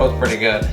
both pretty good.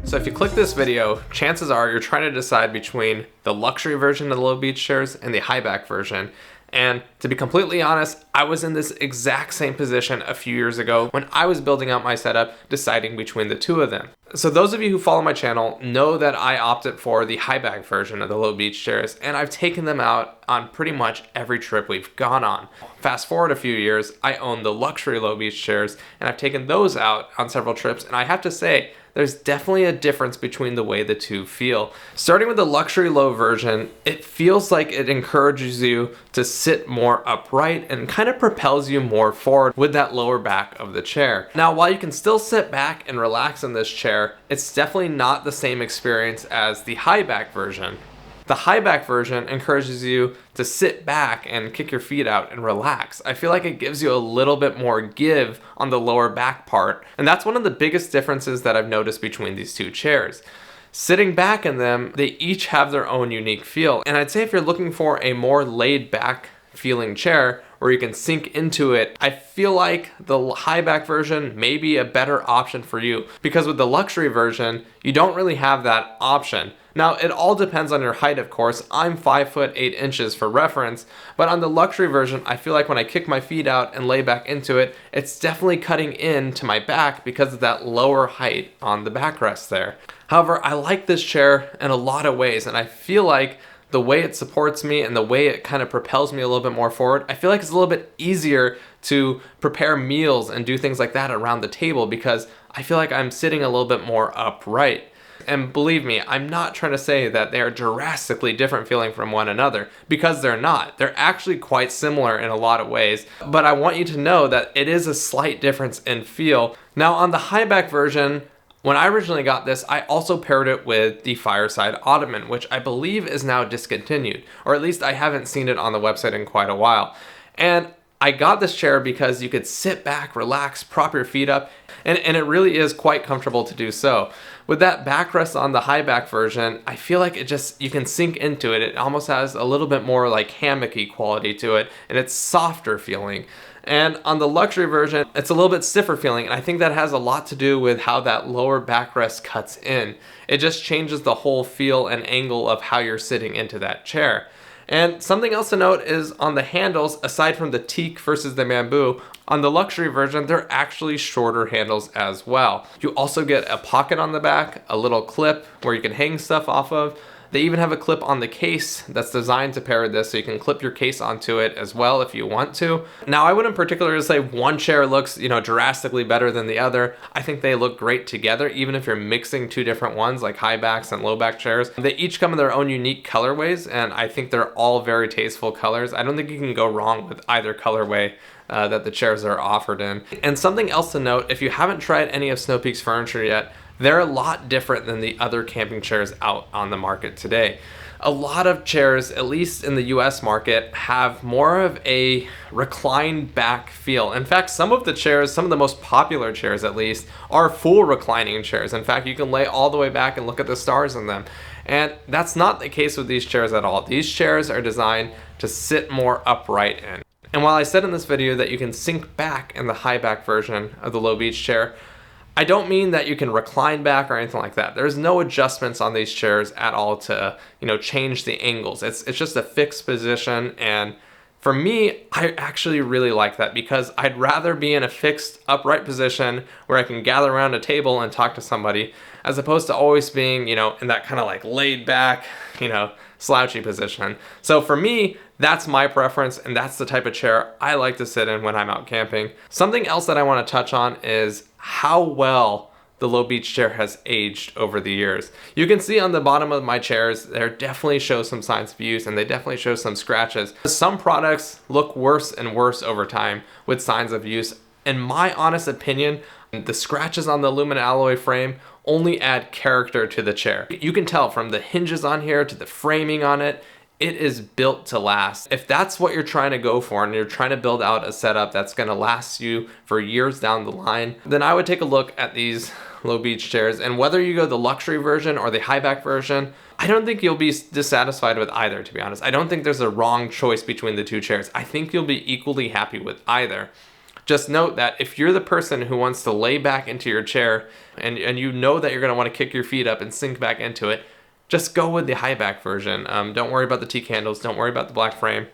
So if you click this video, chances are you're trying to decide between the luxury version of the low beach chairs and the high back version. And to be completely honest, I was in this exact same position a few years ago when I was building out my setup, deciding between the two of them. So those of you who follow my channel know that I opted for the high back version of the low beach chairs, and I've taken them out on pretty much every trip we've gone on. Fast forward a few years, I own the luxury low beach chairs, and I've taken those out on several trips, and I have to say, there's definitely a difference between the way the two feel. Starting with the luxury low version, it feels like it encourages you to sit more upright and kind of propels you more forward with that lower back of the chair. Now, while you can still sit back and relax in this chair, it's definitely not the same experience as the high back version. The high back version encourages you to sit back and kick your feet out and relax. I feel like it gives you a little bit more give on the lower back part, and that's one of the biggest differences that I've noticed between these two chairs. Sitting back in them, they each have their own unique feel, and I'd say if you're looking for a more laid back feeling chair where you can sink into it, I feel like the high back version may be a better option for you, because with the luxury version, you don't really have that option. Now, it all depends on your height, of course. I'm 5'8" for reference, but on the luxury version, I feel like when I kick my feet out and lay back into it, it's definitely cutting into my back because of that lower height on the backrest there. However, I like this chair in a lot of ways, and I feel like the way it supports me and the way it kind of propels me a little bit more forward, I feel like it's a little bit easier to prepare meals and do things like that around the table because I feel like I'm sitting a little bit more upright. And believe me, I'm not trying to say that they are drastically different feeling from one another, because they're not. They're actually quite similar in a lot of ways, but I want you to know that it is a slight difference in feel. Now, on the high back version, when I originally got this, I also paired it with the Fireside Ottoman, which I believe is now discontinued, or at least I haven't seen it on the website in quite a while. And I got this chair because you could sit back, relax, prop your feet up, and it really is quite comfortable to do so. With that backrest on the high back version, I feel like you can sink into it. It almost has a little bit more like hammocky quality to it, and it's softer feeling. And on the luxury version, it's a little bit stiffer feeling, and I think that has a lot to do with how that lower backrest cuts in. It just changes the whole feel and angle of how you're sitting into that chair. And something else to note is on the handles, aside from the teak versus the bamboo, on the luxury version, they're actually shorter handles as well. You also get a pocket on the back, a little clip where you can hang stuff off of. They even have a clip on the case that's designed to pair with this, so you can clip your case onto it as well if you want to. Now, I wouldn't particularly say one chair looks, drastically better than the other. I think they look great together, even if you're mixing two different ones, like high backs and low back chairs. They each come in their own unique colorways, and I think they're all very tasteful colors. I don't think you can go wrong with either colorway that the chairs are offered in. And something else to note, if you haven't tried any of Snow Peak's furniture yet, they're a lot different than the other camping chairs out on the market today. A lot of chairs, at least in the US market, have more of a reclined back feel. In fact, some of the most popular chairs at least, are full reclining chairs. In fact, you can lay all the way back and look at the stars in them. And that's not the case with these chairs at all. These chairs are designed to sit more upright in. And while I said in this video that you can sink back in the high back version of the low beach chair, I don't mean that you can recline back or anything like that. There's no adjustments on these chairs at all to, change the angles. It's just a fixed position, and for me, I actually really like that because I'd rather be in a fixed upright position where I can gather around a table and talk to somebody, as opposed to always being, in that kind of like laid back, slouchy position. So for me, that's my preference, and that's the type of chair I like to sit in when I'm out camping. Something else that I want to touch on is how well the low beach chair has aged over the years. You can see on the bottom of my chairs, there definitely shows some signs of use, and they definitely show some scratches. Some products look worse and worse over time with signs of use. In my honest opinion, the scratches on the aluminum alloy frame only add character to the chair. You can tell from the hinges on here to the framing on it, it is built to last. If that's what you're trying to go for and you're trying to build out a setup that's gonna last you for years down the line, then I would take a look at these low beach chairs. And whether you go the luxury version or the high back version, I don't think you'll be dissatisfied with either, to be honest. I don't think there's a wrong choice between the two chairs. I think you'll be equally happy with either. Just note that if you're the person who wants to lay back into your chair and you know that you're going to want to kick your feet up and sink back into it, just go with the high back version. Don't worry about the T candles. Don't worry about the black frame.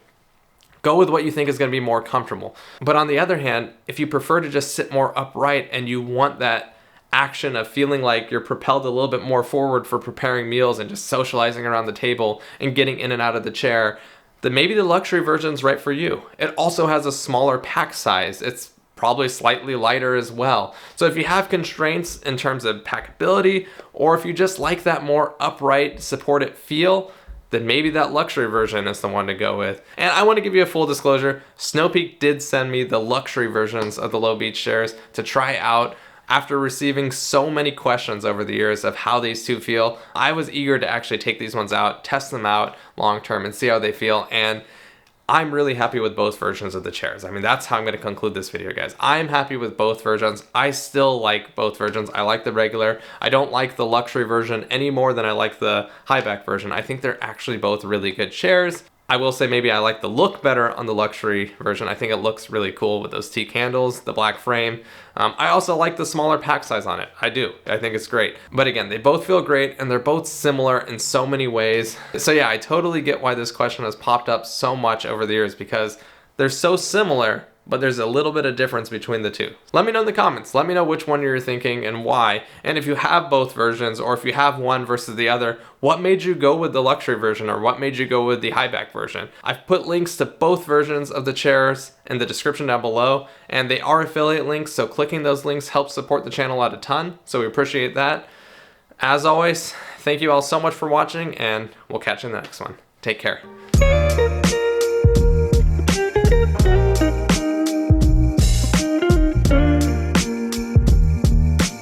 Go with what you think is going to be more comfortable. But on the other hand, if you prefer to just sit more upright and you want that action of feeling like you're propelled a little bit more forward for preparing meals and just socializing around the table and getting in and out of the chair, then maybe the luxury version is right for you. It also has a smaller pack size. It's probably slightly lighter as well. So if you have constraints in terms of packability, or if you just like that more upright, supported feel, then maybe that luxury version is the one to go with. And I want to give you a full disclosure, Snow Peak did send me the luxury versions of the low beach chairs to try out. After receiving so many questions over the years of how these two feel, I was eager to actually take these ones out, test them out long term and see how they feel. And I'm really happy with both versions of the chairs. I mean, that's how I'm going to conclude this video, guys. I'm happy with both versions. I still like both versions. I like the regular. I don't like the luxury version any more than I like the high back version. I think they're actually both really good chairs. I will say maybe I like the look better on the luxury version. I think it looks really cool with those T candles, the black frame. I also like the smaller pack size on it. I do. I think it's great. But again, they both feel great and they're both similar in so many ways. So yeah, I totally get why this question has popped up so much over the years because they're so similar, but there's a little bit of difference between the two. Let me know in the comments. Let me know which one you're thinking and why. And if you have both versions, or if you have one versus the other, what made you go with the luxury version, or what made you go with the high back version? I've put links to both versions of the chairs in the description down below, and they are affiliate links, so clicking those links helps support the channel out a ton, so we appreciate that. As always, thank you all so much for watching, and we'll catch you in the next one. Take care.